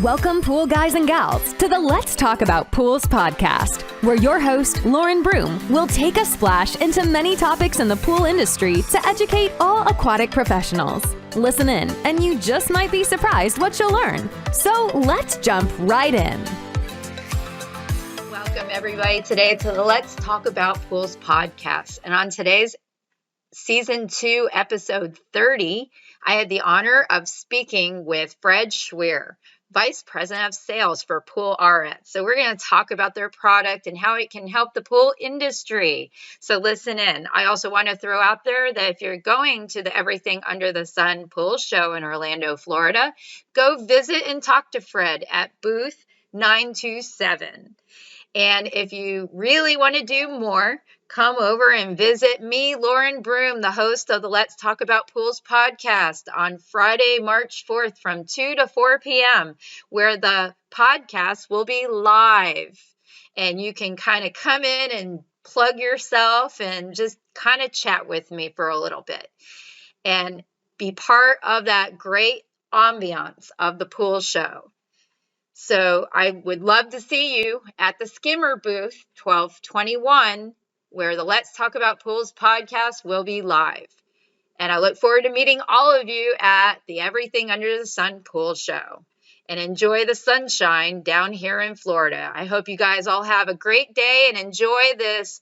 Welcome, pool guys and gals, to the Let's Talk About Pools podcast, where your host, Lauren Broom, will take a splash into many topics in the pool industry to educate all aquatic professionals. Listen in, and you just might be surprised what you'll learn. So let's jump right in. Welcome, everybody, today to the Let's Talk About Pools podcast. And on today's Season 2, Episode 30, I had the honor of speaking with Fred Schweer, Vice President of Sales for PoolRx. So we're going to talk about their product and how it can help the pool industry. So listen in. I also want to throw out there that if you're going to the Everything Under the Sun Pool Show in Orlando, Florida, go visit and talk to Fred at booth 927. And if you really want to do more, come over and visit me, Lauren Broom, the host of the Let's Talk About Pools podcast on Friday, March 4th from 2 to 4 p.m., where the podcast will be live. And you can kind of come in and plug yourself and just kind of chat with me for a little bit and be part of that great ambiance of the pool show. So I would love to see you at the Skimmer booth 1221, where the Let's Talk About Pools podcast will be live. And I look forward to meeting all of you at the Everything Under the Sun Pool Show. And enjoy the sunshine down here in Florida. I hope you guys all have a great day and enjoy this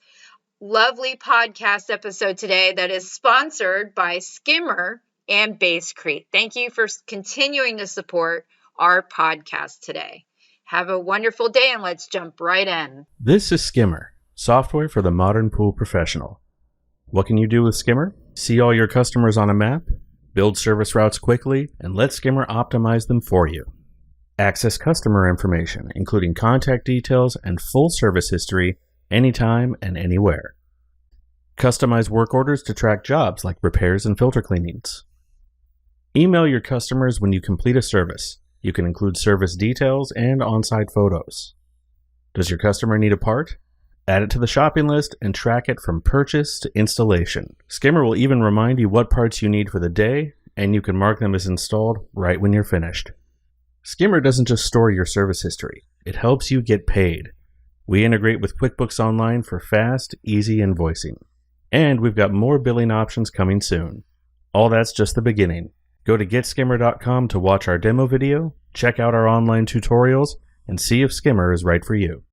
lovely podcast episode today that is sponsored by Skimmer and Base Creek. Thank you for continuing to support our podcast today. Have a wonderful day and let's jump right in. This is Skimmer, software for the modern pool professional. What can you do with Skimmer? See all your customers on a map, build service routes quickly, and let Skimmer optimize them for you. Access customer information, including contact details and full service history, anytime and anywhere. Customize work orders to track jobs like repairs and filter cleanings. Email your customers when you complete a service. You can include service details and on-site photos. Does your customer need a part? Add it to the shopping list and track it from purchase to installation. Skimmer will even remind you what parts you need for the day, and you can mark them as installed right when you're finished. Skimmer doesn't just store your service history. It helps you get paid. We integrate with QuickBooks Online for fast, easy invoicing. And we've got more billing options coming soon. All that's just the beginning. Go to getskimmer.com to watch our demo video, check out our online tutorials, and see if Skimmer is right for you.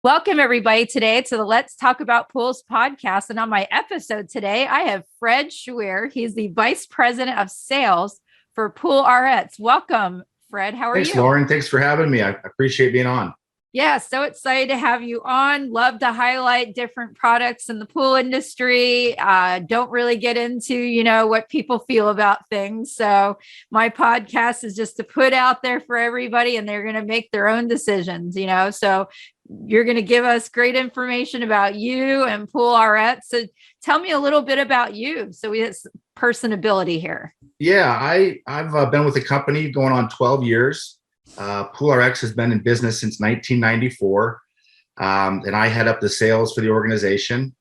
Welcome, everybody, today to the Let's Talk About Pools podcast. And on my episode today, I have Fred Schweer. He's the Vice President of Sales for PoolRx. Welcome, Fred. How are you? Thanks, Lauren. Thanks for having me. I appreciate being on. Yeah, so excited to have you on. Love to highlight different products in the pool industry. Don't really get into, what people feel about things. So my podcast is just to put out there for everybody and they're going to make their own decisions, So you're going to give us great information about you and PoolRx. So tell me a little bit about you. So we have personability here. Yeah, I've been with the company going on 12 years. PoolRx has been in business since 1994, and I head up the sales for the organization.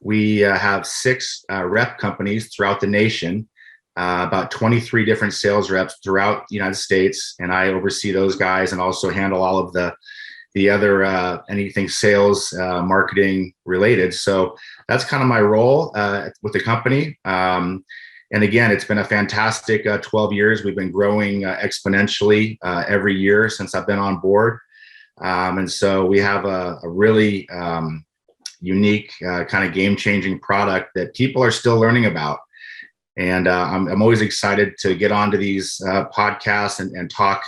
We have 6 rep companies throughout the nation, about 23 different sales reps throughout the United States, and I oversee those guys and also handle all of the other anything sales, marketing related. So that's kind of my role with the company. And again, it's been a fantastic 12 years. We've been growing exponentially every year since I've been on board. And so we have a really unique kind of game-changing product that people are still learning about. And I'm always excited to get onto these podcasts and talk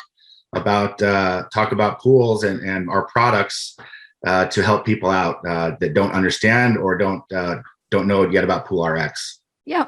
about pools and our products to help people out that don't understand or don't know yet about PoolRx. Yeah,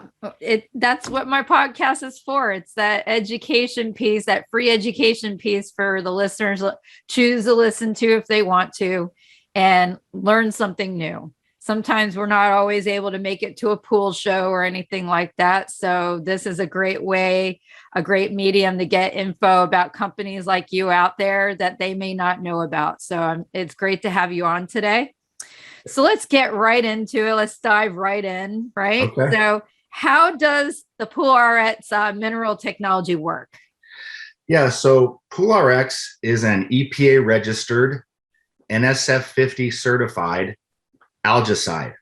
that's what my podcast is for. It's that education piece, that free education piece for the listeners choose to listen to if they want to and learn something new. Sometimes we're not always able to make it to a pool show or anything like that. So this is a great way, a great medium to get info about companies like you out there that they may not know about. So it's great to have you on today. So let's get right into it. Let's dive right in, right? Okay. So how does the PoolRx mineral technology work? Yeah, so PoolRx is an EPA registered, NSF 50 certified algaecide.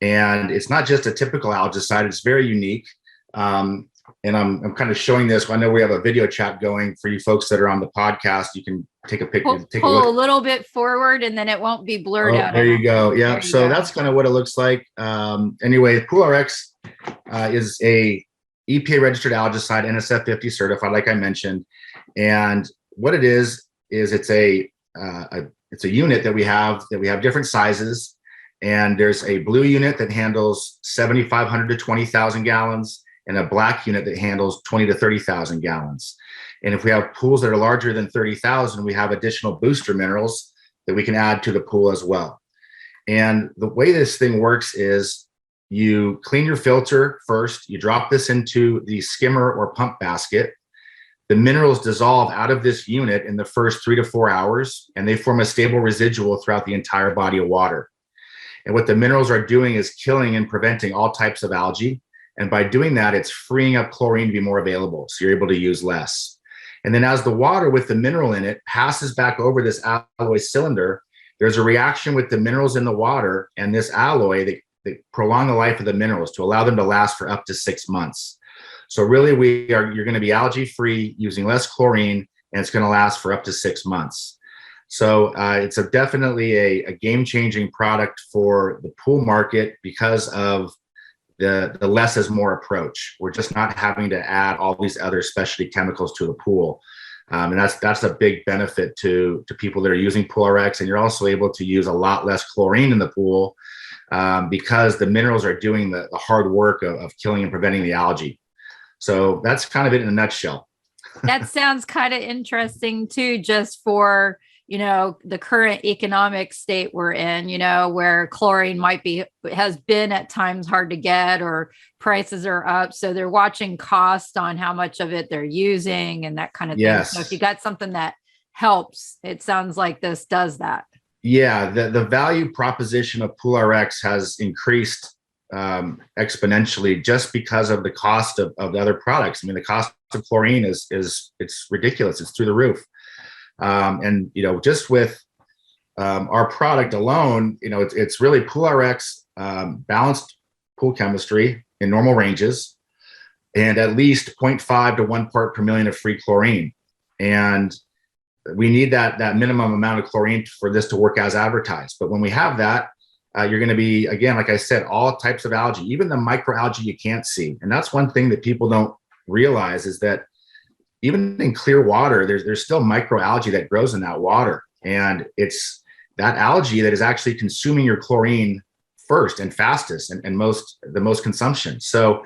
And it's not just a typical algaecide, it's very unique. And I'm kind of showing this. I know we have a video chat going for you folks that are on the podcast. You can take a picture, take a look. Pull a little bit forward and then it won't be blurred out. There you go. Yeah. So that's kind of what it looks like. Anyway, PoolRx is a EPA registered algaecide, NSF 50 certified, like I mentioned. And what it is it's a unit that we have different sizes. And there's a blue unit that handles 7,500 to 20,000 gallons, and a black unit that handles 20 to 30,000 gallons. And if we have pools that are larger than 30,000, we have additional booster minerals that we can add to the pool as well. And the way this thing works is you clean your filter first, you drop this into the skimmer or pump basket. The minerals dissolve out of this unit in the first 3 to 4 hours, and they form a stable residual throughout the entire body of water. And what the minerals are doing is killing and preventing all types of algae. And by doing that, it's freeing up chlorine to be more available. So you're able to use less. And then as the water with the mineral in it passes back over this alloy cylinder, there's a reaction with the minerals in the water and this alloy that prolong the life of the minerals to allow them to last for up to 6 months. So really you're going to be algae free using less chlorine, and it's going to last for up to 6 months. So it's definitely a game-changing product for the pool market because of the less is more approach. We're just not having to add all these other specialty chemicals to the pool. And that's a big benefit to people that are using PoolRx. And you're also able to use a lot less chlorine in the pool because the minerals are doing the hard work of killing and preventing the algae. So that's kind of it in a nutshell. That sounds kind of interesting too, just for, the current economic state we're in, where chlorine has been at times hard to get or prices are up. So they're watching cost on how much of it they're using and that kind of thing. So if you got something that helps, it sounds like this does that. Yeah, the value proposition of PoolRx has increased exponentially just because of the cost of the other products. I mean, the cost of chlorine is it's ridiculous. It's through the roof. And just with our product alone, it's really PoolRx balanced pool chemistry in normal ranges, and at least 0.5 to 1 part per million of free chlorine. And we need that minimum amount of chlorine for this to work as advertised. But when we have that, you're going to be, again, like I said, all types of algae, even the microalgae you can't see. And that's one thing that people don't realize is that even in clear water, there's still microalgae that grows in that water. And it's that algae that is actually consuming your chlorine first and fastest and the most consumption. So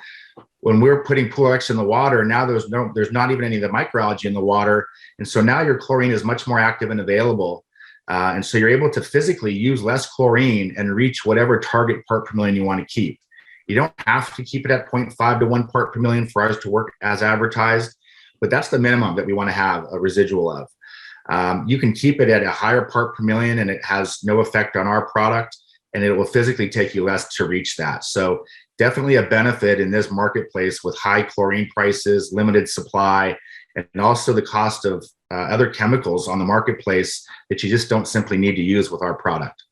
when we're putting PoolRx in the water, now there's not even any of the microalgae in the water. And so now your chlorine is much more active and available. And so you're able to physically use less chlorine and reach whatever target part per million you want to keep. You don't have to keep it at 0.5 to 1 part per million for ours to work as advertised, but that's the minimum that we want to have a residual of. You can keep it at a higher part per million and it has no effect on our product, and it will physically take you less to reach that. So definitely a benefit in this marketplace with high chlorine prices, limited supply, and also the cost of other chemicals on the marketplace that you just don't simply need to use with our product.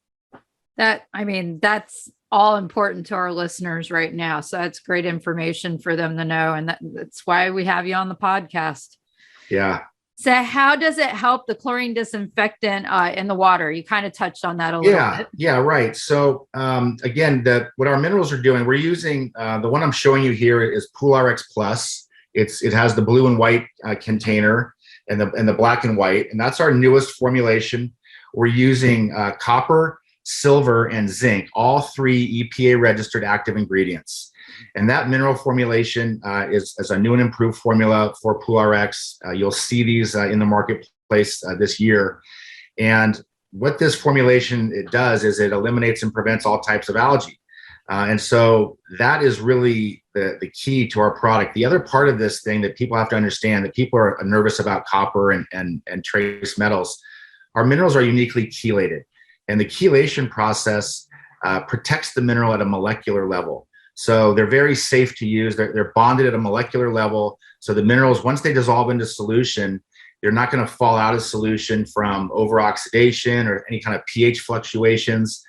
That's all important to our listeners right now. So that's great information for them to know. And that's why we have you on the podcast. Yeah. So how does it help the chlorine disinfectant in the water? You kind of touched on that a little bit. Yeah, right. So again, what our minerals are doing, we're using, the one I'm showing you here is PoolRx Plus. It has the blue and white container and the black and white, and that's our newest formulation. We're using copper, silver, and zinc, all 3 EPA registered active ingredients. And that mineral formulation is a new and improved formula for PoolRx. You'll see these in the marketplace this year. And what this formulation it does is it eliminates and prevents all types of algae. And so that is really the key to our product. The other part of this thing that people have to understand, that people are nervous about copper and trace metals, our minerals are uniquely chelated. And the chelation process protects the mineral at a molecular level. So they're very safe to use. They're bonded at a molecular level. So the minerals, once they dissolve into solution, They're not going to fall out of solution from over-oxidation or any kind of pH fluctuations.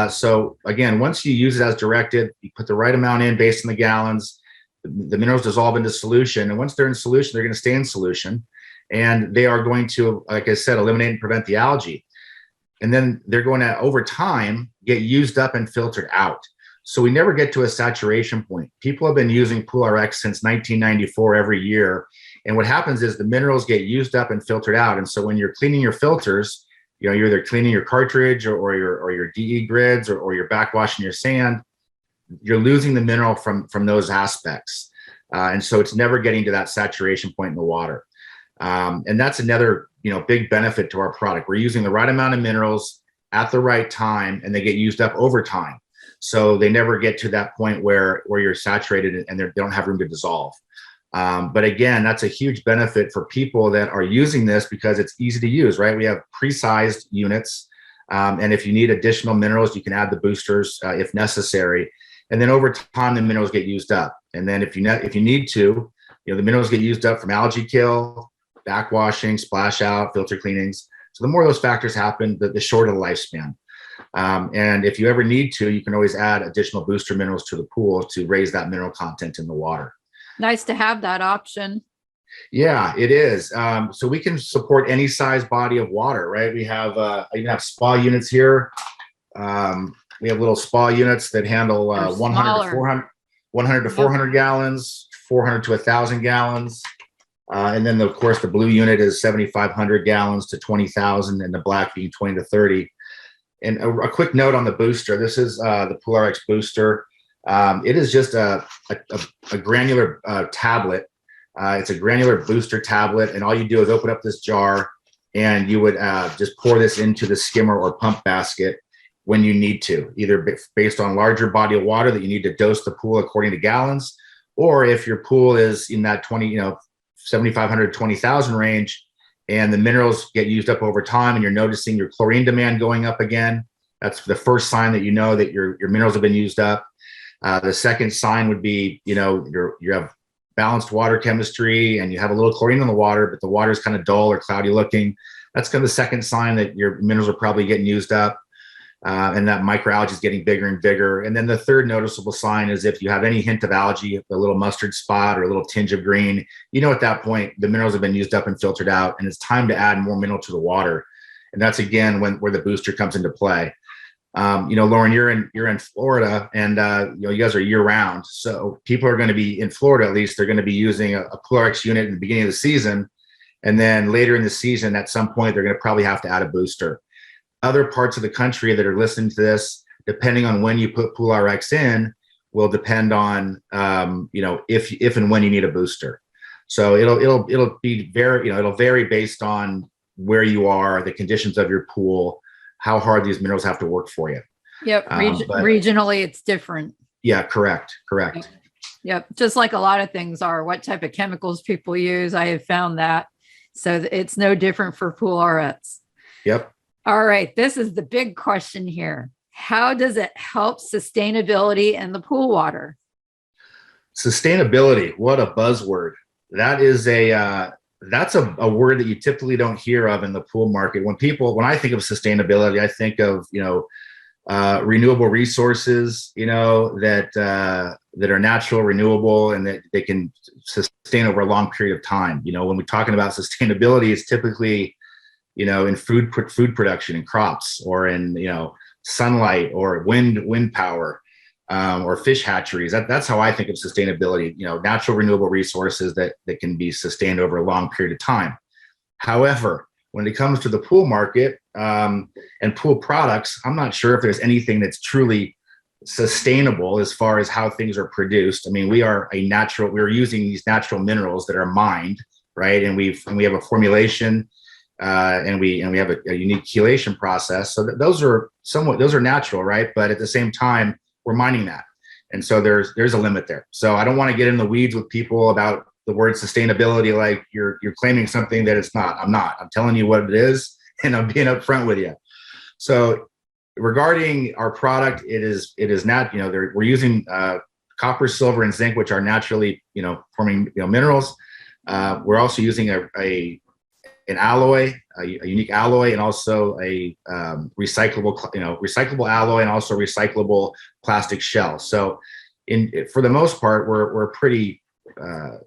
So again, once you use it as directed, you put the right amount in based on the gallons, the minerals dissolve into solution. And once they're in solution, they're going to stay in solution. And they are going to, like I said, eliminate and prevent the algae. And then they're going to, over time, get used up and filtered out. So we never get to a saturation point. People have been using PoolRx since 1994 every year. And what happens is the minerals get used up and filtered out. And so when you're cleaning your filters, you're either cleaning your cartridge or your DE grids or you're backwashing your sand, you're losing the mineral from those aspects. And so it's never getting to that saturation point in the water. And that's another, big benefit to our product. We're using the right amount of minerals at the right time, and they get used up over time. So they never get to that point where you're saturated and they don't have room to dissolve. But again, that's a huge benefit for people that are using this because it's easy to use, right? We have pre-sized units. And if you need additional minerals, you can add the boosters if necessary. And then over time, the minerals get used up. And then if you need to, the minerals get used up from algae kill, backwashing, splash out, filter cleanings. So the more those factors happen, the shorter the lifespan. And if you ever need to, you can always add additional booster minerals to the pool to raise that mineral content in the water. Nice to have that option. Yeah, it is. So we can support any size body of water, right? We have, I even have spa units here. We have little spa units that handle 100 to 400 gallons, 400 to 1,000 gallons. And then, of course, the blue unit is 7,500 gallons to 20,000, and the black being 20 to 30. And a quick note on the booster. This is the PoolRx booster. It is just a granular tablet. It's a granular booster tablet, and all you do is open up this jar, and you would just pour this into the skimmer or pump basket when you need to, either based on larger body of water that you need to dose the pool according to gallons, or if your pool is in that 7,500, 20,000 range, and the minerals get used up over time and you're noticing your chlorine demand going up again, that's the first sign that you know that your minerals have been used up. The second sign would be, you have balanced water chemistry and you have a little chlorine in the water, but the water is kind of dull or cloudy looking. That's kind of the second sign that your minerals are probably getting used up. And that microalgae is getting bigger and bigger. And then the third noticeable sign is if you have any hint of algae, a little mustard spot or a little tinge of green, at that point, the minerals have been used up and filtered out, and it's time to add more mineral to the water. And that's, again, where the booster comes into play. Lauren, you're in Florida, and you guys are year round. So people are going to be in Florida, at least they're going to be using a PoolRx unit in the beginning of the season. And then later in the season, at some point, they're going to probably have to add a booster. Other parts of the country that are listening to this, depending on when you put PoolRx in, will depend on if and when you need a booster. So it'll be it'll vary based on where you are, the conditions of your pool, how hard these minerals have to work for you. Yep. Regionally, it's different. Yeah, correct. Yep. Just like a lot of things are, what type of chemicals people use. I have found that. So it's no different for PoolRx. Yep. All right. This is the big question here. How does it help sustainability in the pool water? Sustainability. What a buzzword. That is that's a word that you typically don't hear of in the pool market. When I think of sustainability, I think of, renewable resources, that are natural, renewable, and that they can sustain over a long period of time. When we're talking about sustainability, it's typically, in food production and crops, or in, sunlight or wind power, or fish hatcheries. That's how I think of sustainability, natural renewable resources that can be sustained over a long period of time. However, when it comes to the pool market and pool products, I'm not sure if there's anything that's truly sustainable as far as how things are produced. I mean, we're using these natural minerals that are mined, right? And we have a formulation, and we have a unique chelation process. So those are natural, right? But at the same time, we're mining that. And so there's a limit there. So I don't want to get in the weeds with people about the word sustainability, like you're claiming something that it's not. I'm not. I'm telling you what it is, and I'm being upfront with you. So regarding our product, it is not, we're using copper, silver, and zinc, which are naturally, forming minerals. We're also using a an alloy, a unique alloy, and also a recyclable alloy, and also recyclable plastic shell. So, for the most part, we're pretty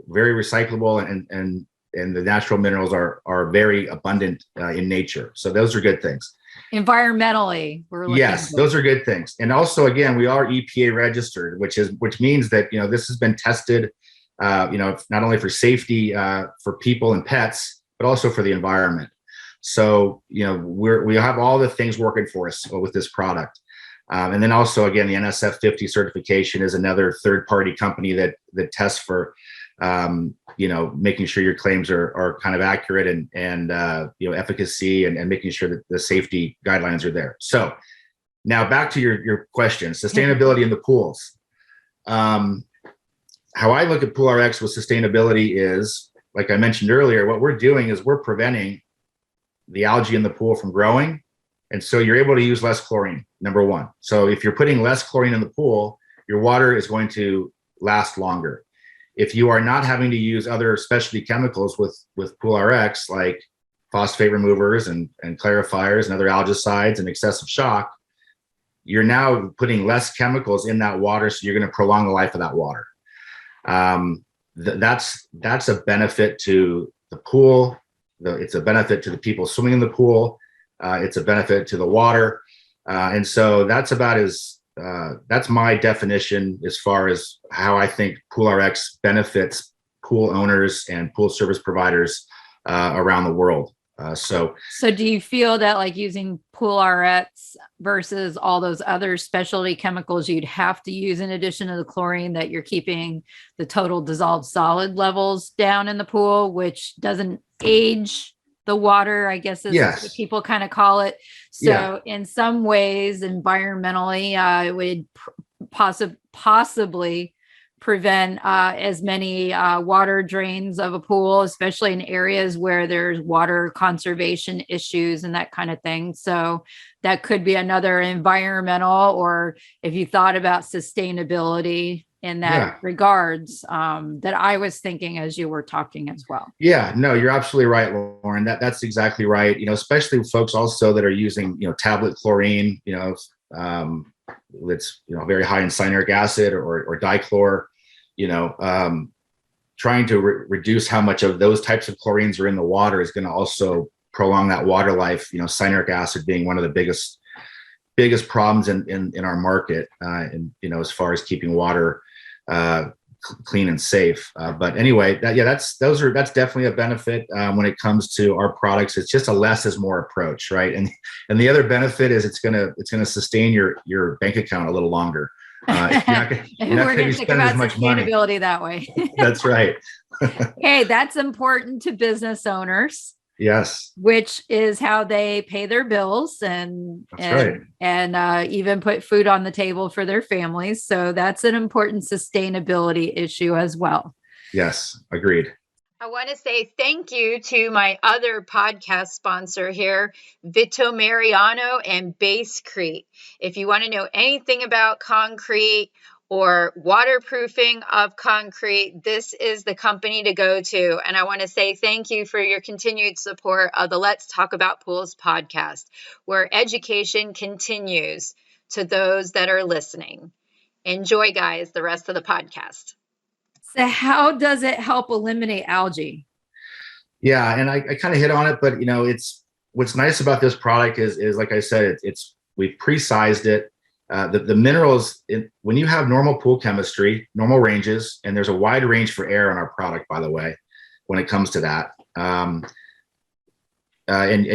very recyclable, and the natural minerals are very abundant in nature. So those are good things. Environmentally, yes, those are good things. And also, again, we are EPA registered, which means that this has been tested, not only for safety for people and pets, but also for the environment. So we have all the things working for us with this product. And then also, again, the NSF 50 certification is another third-party company that tests for making sure your claims are kind of accurate and efficacy, and making sure that the safety guidelines are there. So now back to your question, sustainability in the pools. How I look at PoolRx with sustainability is, like I mentioned earlier, what we're doing is we're preventing the algae in the pool from growing. And so you're able to use less chlorine, number one. So if you're putting less chlorine in the pool, your water is going to last longer. If you are not having to use other specialty chemicals with PoolRx, like phosphate removers and clarifiers and other algaecides and excessive shock, you're now putting less chemicals in that water, so you're going to prolong the life of that water. That's a benefit to the pool. It's a benefit to the people swimming in the pool. It's a benefit to the water. And so that's my definition as far as how I think PoolRx benefits pool owners and pool service providers around the world. So do you feel that, like, using PoolRx versus all those other specialty chemicals you'd have to use in addition to the chlorine, that you're keeping the total dissolved solid levels down in the pool, which doesn't age the water, I guess is what people kind of call it. So in some ways, environmentally, it would possibly prevent as many water drains of a pool, especially in areas where there's water conservation issues and that kind of thing. So that could be another environmental, or if you thought about sustainability in that regards, that I was thinking as you were talking as well. Yeah, no, you're absolutely right, Lauren. That's exactly right. Especially folks also that are using, tablet chlorine, that's, very high in cyanuric acid or dichlor, trying to reduce how much of those types of chlorines are in the water is going to also prolong that water life. Cyanuric acid being one of the biggest problems in our market, and as far as keeping water clean and safe. But anyway, that's definitely a benefit when it comes to our products. It's just a less is more approach, right? And the other benefit is it's gonna sustain your bank account a little longer. You're not going to think about sustainability that way. That's right. Hey, that's important to business owners. Yes. Which is how they pay their bills and even put food on the table for their families. So that's an important sustainability issue as well. Yes, agreed. I want to say thank you to my other podcast sponsor here, Vito Mariano and Basecrete. If you want to know anything about concrete or waterproofing of concrete, this is the company to go to. And I want to say thank you for your continued support of the Let's Talk About Pools podcast, where education continues to those that are listening. Enjoy, guys, the rest of the podcast. So how does it help eliminate algae? Yeah, and I kind of hit on it, but it's what's nice about this product is like I said, we've pre-sized it. The minerals, when you have normal pool chemistry, normal ranges, and there's a wide range for air on our product, by the way, when it comes to that. And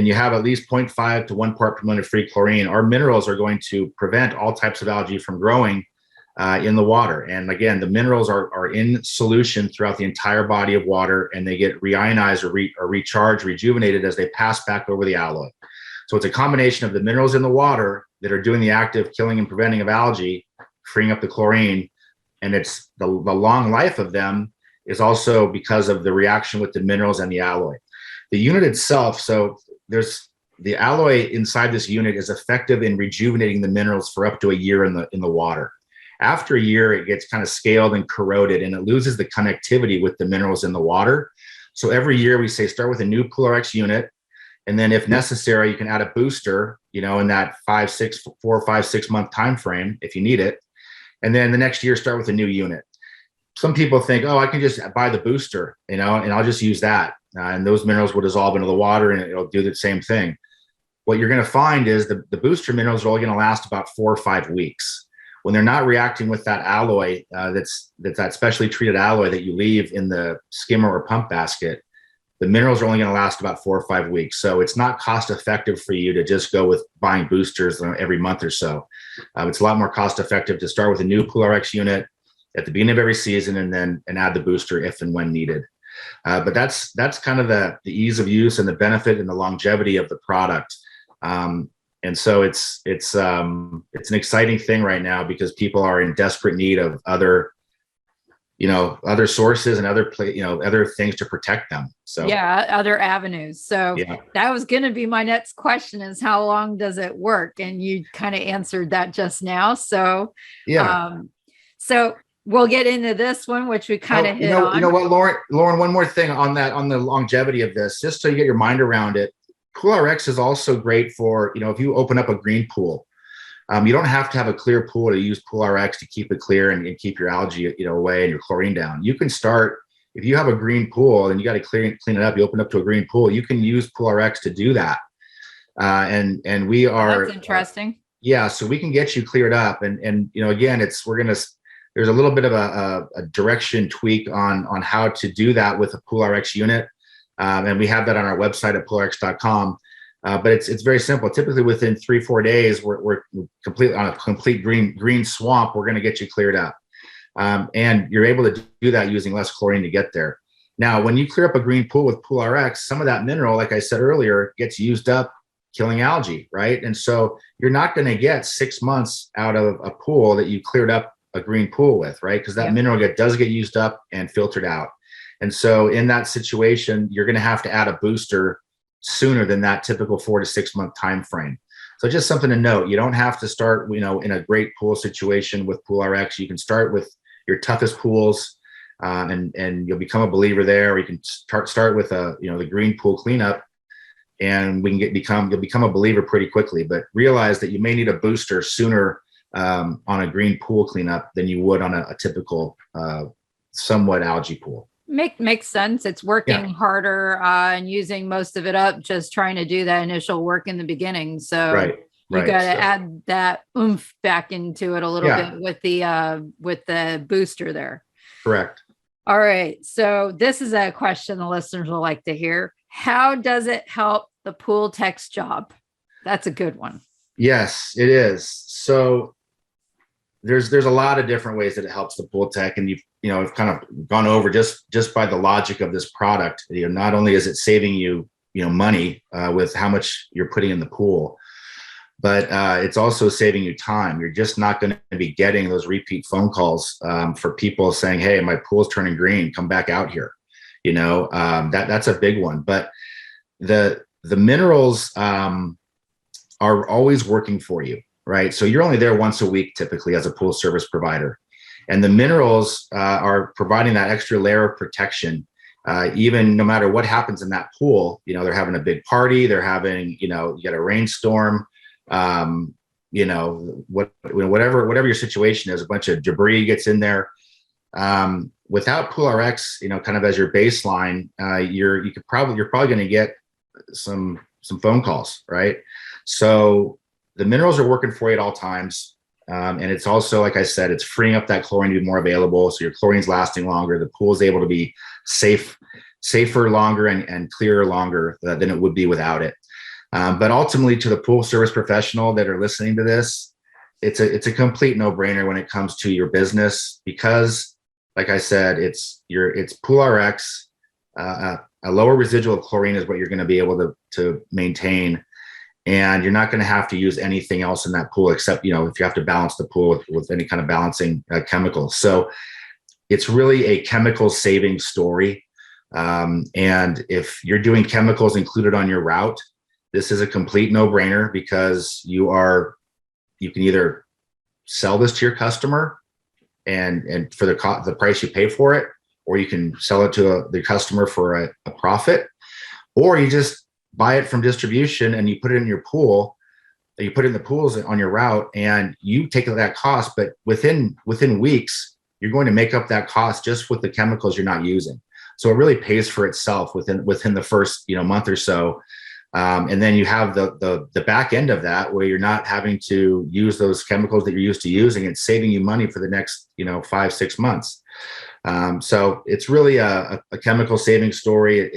you have at least 0.5 to 1 part per million of free chlorine, our minerals are going to prevent all types of algae from growing in the water. And again, the minerals are in solution throughout the entire body of water, and they get reionized or recharged, rejuvenated as they pass back over the alloy. So it's a combination of the minerals in the water that are doing the active killing and preventing of algae, freeing up the chlorine, and it's the long life of them is also because of the reaction with the minerals and the alloy. The unit itself, so there's the alloy inside this unit is effective in rejuvenating the minerals for up to a year in the water. After a year, it gets kind of scaled and corroded, and it loses the connectivity with the minerals in the water. So every year we say start with a new PoolRx unit, and then if necessary, you can add a booster, in that 4 or 5 6 month time frame if you need it. And then the next year start with a new unit. Some people think, oh, I can just buy the booster, and I'll just use that. And those minerals will dissolve into the water and it'll do the same thing. What you're going to find is the booster minerals are only going to last about 4 or 5 weeks. When they're not reacting with that alloy, that's that specially treated alloy that you leave in the skimmer or pump basket, the minerals are only going to last about 4 or 5 weeks. So it's not cost effective for you to just go with buying boosters every month or so. It's a lot more cost effective to start with a new PoolRx unit at the beginning of every season and add the booster if and when needed. But that's kind of the ease of use and the benefit and the longevity of the product. And so it's an exciting thing right now because people are in desperate need of other sources and other things to protect them. So yeah, other avenues. So yeah. That was going to be my next question is how long does it work? And you kind of answered that just now. So, yeah. So we'll get into this one, which we kind of hit on. You know what, Lauren, one more thing on the longevity of this, just so you get your mind around it. PoolRx is also great for, if you open up a green pool, you don't have to have a clear pool to use PoolRx to keep it clear and keep your algae, away and your chlorine down. You can start, if you have a green pool and you got to clean it up, you open up to a green pool, you can use PoolRx to do that. And we are, that's interesting. Yeah. So we can get you cleared up and, again, there's a little bit of a direction tweak on how to do that with a PoolRx unit. And we have that on our website at PoolRx.com. But it's very simple. Typically within 3-4 days, we're completely on a complete green swamp. We're going to get you cleared up. And you're able to do that using less chlorine to get there. Now, when you clear up a green pool with PoolRx, some of that mineral, like I said earlier, gets used up killing algae, right? And so you're not going to get 6 months out of a pool that you cleared up a green pool with, right? Because that mineral does get used up and filtered out. And so in that situation, you're going to have to add a booster sooner than that typical 4 to 6 month time frame. So just something to note. You don't have to start, in a great pool situation with PoolRx. You can start with your toughest pools, and you'll become a believer there. Or you can start with the green pool cleanup, and we can you'll become a believer pretty quickly. But realize that you may need a booster sooner on a green pool cleanup than you would on a typical somewhat algae pool. Makes sense. It's working harder and using most of it up, just trying to do that initial work in the beginning. So you got to add that oomph back into it a little bit with the booster there. Correct. All right. So this is a question the listeners will like to hear. How does it help the pool tech's job? That's a good one. Yes, it is. So there's a lot of different ways that it helps the pool tech, and I've kind of gone over just by the logic of this product. Not only is it saving you money with how much you're putting in the pool, but it's also saving you time. You're just not going to be getting those repeat phone calls for people saying, "Hey, my pool's turning green. Come back out here." That's a big one. But the minerals are always working for you. Right. So you're only there once a week, typically, as a pool service provider. And the minerals are providing that extra layer of protection, even no matter what happens in that pool. They're having a big party. They're having, you get a rainstorm, whatever your situation is, a bunch of debris gets in there. Without PoolRx, kind of as your baseline, you're probably going to get some phone calls. Right. So the minerals are working for you at all times. And it's also, like I said, it's freeing up that chlorine to be more available. So your chlorine's lasting longer. The pool is able to be safer longer and clearer longer than it would be without it. But ultimately, to the pool service professional that are listening to this, it's a complete no-brainer when it comes to your business, because, like I said, it's PoolRx. A lower residual of chlorine is what you're going to be able to maintain. And you're not going to have to use anything else in that pool except, if you have to balance the pool with any kind of balancing chemicals. So it's really a chemical saving story. And if you're doing chemicals included on your route, this is a complete no-brainer, because you can either sell this to your customer and for the price you pay for it, or you can sell it to the customer for a profit, or you just buy it from distribution and you put it in your pool. You put it in the pools on your route, and you take that cost. But within weeks, you're going to make up that cost just with the chemicals you're not using. So it really pays for itself within the first month or so. And then you have the back end of that, where you're not having to use those chemicals that you're used to using. It's saving you money for the next 5-6 months. So it's really a chemical saving story.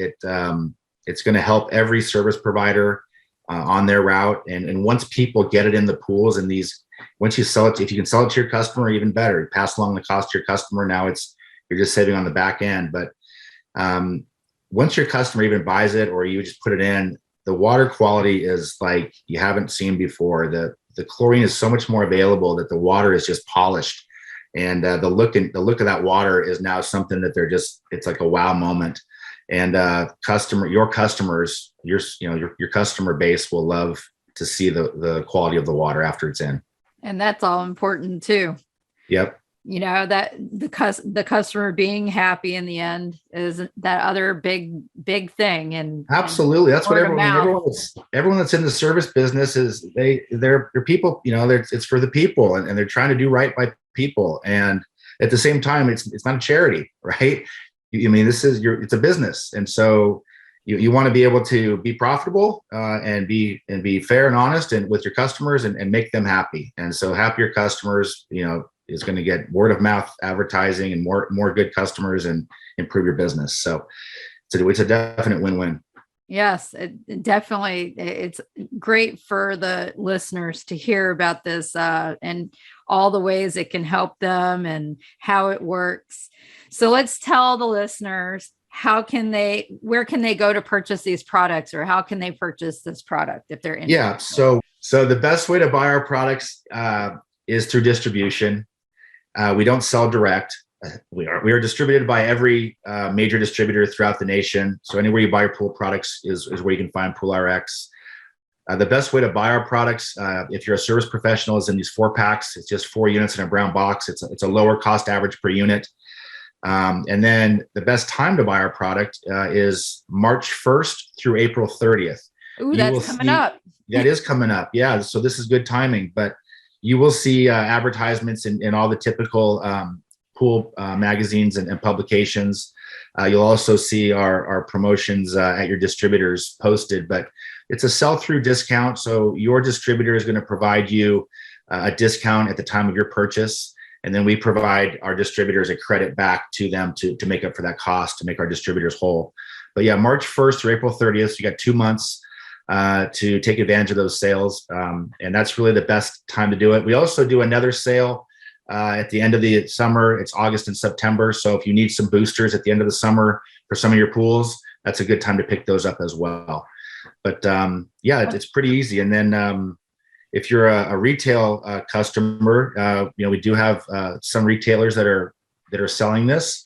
It's going to help every service provider on their route. And once people get it in the pools, and once you sell it, if you can sell it to your customer, even better. You pass along the cost to your customer. Now you're just saving on the back end. But once your customer even buys it, or you just put it in, the water quality is like you haven't seen before. The chlorine is so much more available that the water is just polished, and the look of that water is now something that it's like a wow moment. And your customers, your customer base will love to see the quality of the water after it's in. And that's all important too. Yep. That the customer being happy in the end is that other big thing. And absolutely, that's what everyone that's in the service business is. They're people. It's for the people, and they're trying to do right by people. And at the same time, it's not a charity, right? It's a business, and so you want to be able to be profitable and be fair and honest and with your customers and make them happy. And so happier customers, is going to get word of mouth advertising and more good customers and improve your business. So it's a definite win-win. Yes, it definitely. It's great for the listeners to hear about this and all the ways it can help them and how it works. So let's tell the listeners, where can they go to purchase these products, or how can they purchase this product if they're interested? Yeah. So the best way to buy our products is through distribution. We don't sell direct. We are distributed by every major distributor throughout the nation. So anywhere you buy your pool products is where you can find PoolRx. The best way to buy our products, if you're a service professional, is in these 4-packs. It's just 4 units in a brown box. It's a lower cost average per unit. And then the best time to buy our product is March 1st through April 30th. Ooh, that's coming up. That is coming up. Yeah. So this is good timing, but you will see advertisements in all the typical pool magazines and publications. You'll also see our promotions at your distributors posted, but it's a sell-through discount. So your distributor is going to provide you a discount at the time of your purchase. And then we provide our distributors a credit back to them to make up for that cost, to make our distributors whole. But yeah, March 1st through April 30th, so you got 2 months to take advantage of those sales. And that's really the best time to do it. We also do another sale at the end of the summer. It's August and September. So if you need some boosters at the end of the summer for some of your pools, that's a good time to pick those up as well. But yeah, it's pretty easy. And then if you're a retail customer, we do have some retailers that are selling this.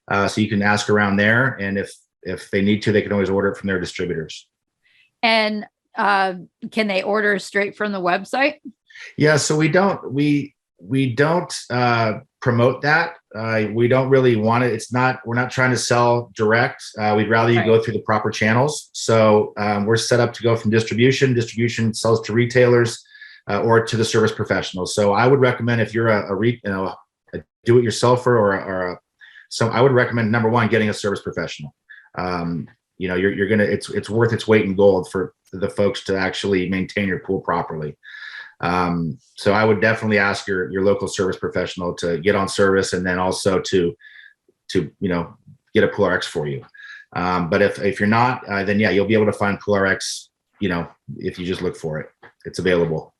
So you can ask around there. And if they need to, they can always order it from their distributors. And can they order straight from the website? Yeah, so we don't promote that. We don't really want it. We're not trying to sell direct. We'd rather you go through the proper channels. So we're set up to go from distribution. Distribution sells to retailers or to the service professionals. So I would recommend, if you're a do-it-yourselfer I would recommend, number one, getting a service professional. It's worth its weight in gold for the folks to actually maintain your pool properly. So I would definitely ask your local service professional to get on service, and then also to get a PoolRx for you. But if you're not, then yeah, you'll be able to find PoolRx, if you just look for it. It's available.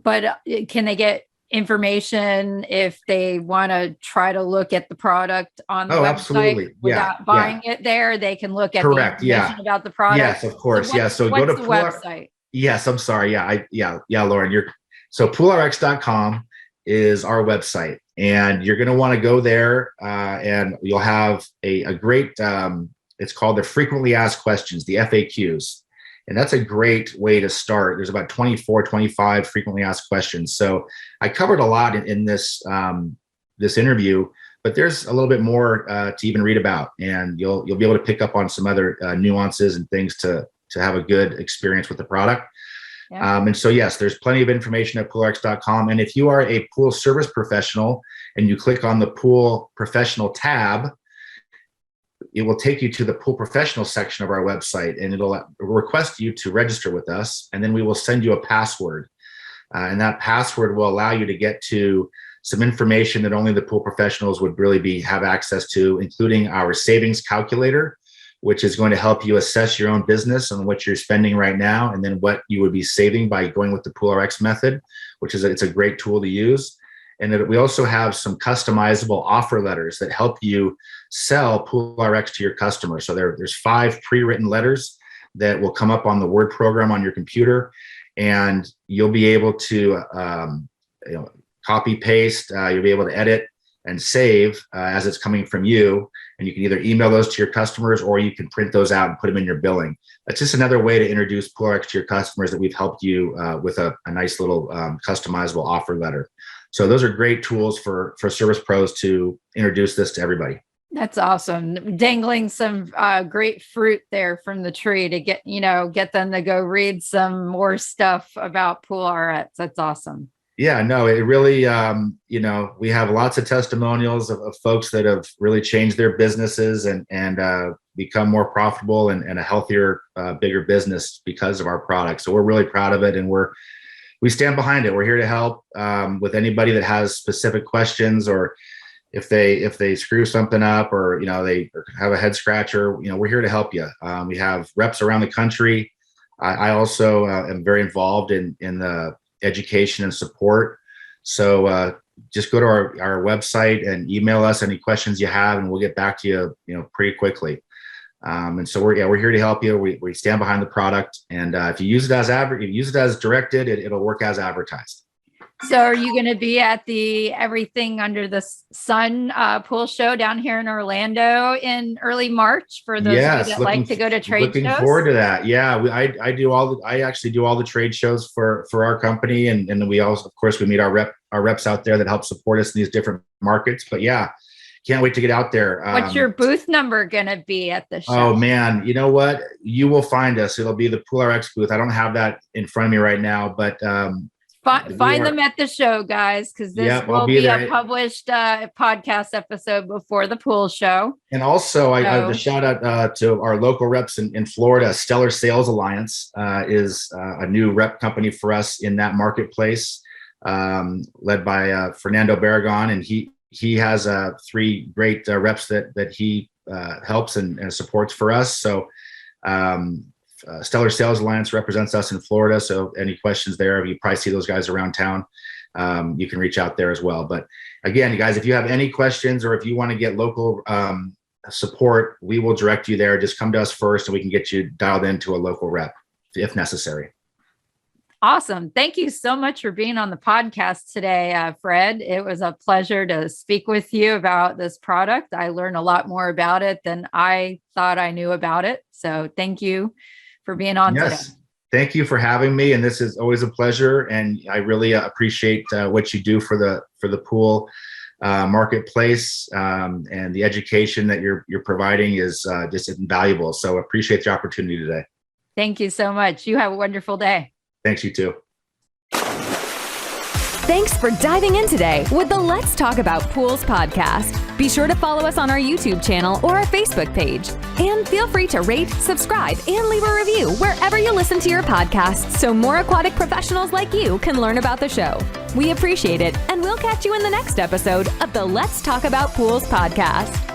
But can they get information if they want to try to look at the product on the website? Absolutely. Without buying it there, they can look at the information about the product. Yes, of course. So go to the website. Yes, I'm sorry. Lauren, so PoolRx.com is our website, and you're going to want to go there, and you'll have a great, it's called the frequently asked questions, the FAQs. And that's a great way to start. There's about 24, 25 frequently asked questions. So I covered a lot in this, this interview, but there's a little bit more to even read about, and you'll be able to pick up on some other nuances and things to have a good experience with the product. Yeah. And so, yes, there's plenty of information at PoolRx.com. And if you are a pool service professional and you click on the Pool Professional tab, it will take you to the Pool Professional section of our website, and it'll request you to register with us. And then we will send you a password. And that password will allow you to get to some information that only the pool professionals would really have access to, including our savings calculator, which is going to help you assess your own business and what you're spending right now, and then what you would be saving by going with the PoolRx method, which is it's a great tool to use. And that we also have some customizable offer letters that help you sell PoolRx to your customers. So there's 5 pre-written letters that will come up on the Word program on your computer, and you'll be able to copy paste. You'll be able to edit and save as it's coming from you. And you can either email those to your customers, or you can print those out and put them in your billing. That's just another way to introduce PoolRx to your customers, that we've helped you with a nice little customizable offer letter. So those are great tools for service pros to introduce this to everybody. That's awesome. Dangling some great fruit there from the tree to get them to go read some more stuff about PoolRx. That's awesome. Yeah, no, it really, we have lots of testimonials of folks that have really changed their businesses and become more profitable and a healthier, bigger business because of our product. So we're really proud of it, and we stand behind it. We're here to help with anybody that has specific questions, or if they screw something up, or they have a head scratcher. We're here to help you. We have reps around the country. I also am very involved in the education and support. So just go to our website and email us any questions you have, and we'll get back to you, pretty quickly. And so we're here to help you. We stand behind the product, and if you use it as directed, it'll work as advertised. So are you going to be at the Everything Under the Sun pool show down here in Orlando in early March for those of you that like to go to trade shows? Looking forward to that. Yeah, I actually do all the trade shows for our company, and then we also, of course, we meet our reps out there that help support us in these different markets. But yeah, can't wait to get out there. What's your booth number going to be at the show? Oh man, you know what? You will find us. It'll be the PoolRx booth. I don't have that in front of me right now, but find them at the show, guys, because this will be a published podcast episode before the pool show. And also, I have to shout out to our local reps in Florida. Stellar Sales Alliance is a new rep company for us in that marketplace, led by Fernando Barragon, and he has 3 great reps that he helps and supports for us. So Stellar Sales Alliance represents us in Florida. So any questions there, you probably see those guys around town. You can reach out there as well. But again, you guys, if you have any questions, or if you want to get local support, we will direct you there. Just come to us first, and we can get you dialed into a local rep if necessary. Awesome. Thank you so much for being on the podcast today, Fred. It was a pleasure to speak with you about this product. I learned a lot more about it than I thought I knew about it. So thank you for being on today. Thank you for having me. And this is always a pleasure. And I really appreciate what you do for the pool marketplace, and the education that you're providing is just invaluable. So appreciate the opportunity today. Thank you so much. You have a wonderful day. Thanks, you too. Thanks for diving in today with the Let's Talk About Pools podcast. Be sure to follow us on our YouTube channel or our Facebook page. And feel free to rate, subscribe, and leave a review wherever you listen to your podcasts, so more aquatic professionals like you can learn about the show. We appreciate it, and we'll catch you in the next episode of the Let's Talk About Pools podcast.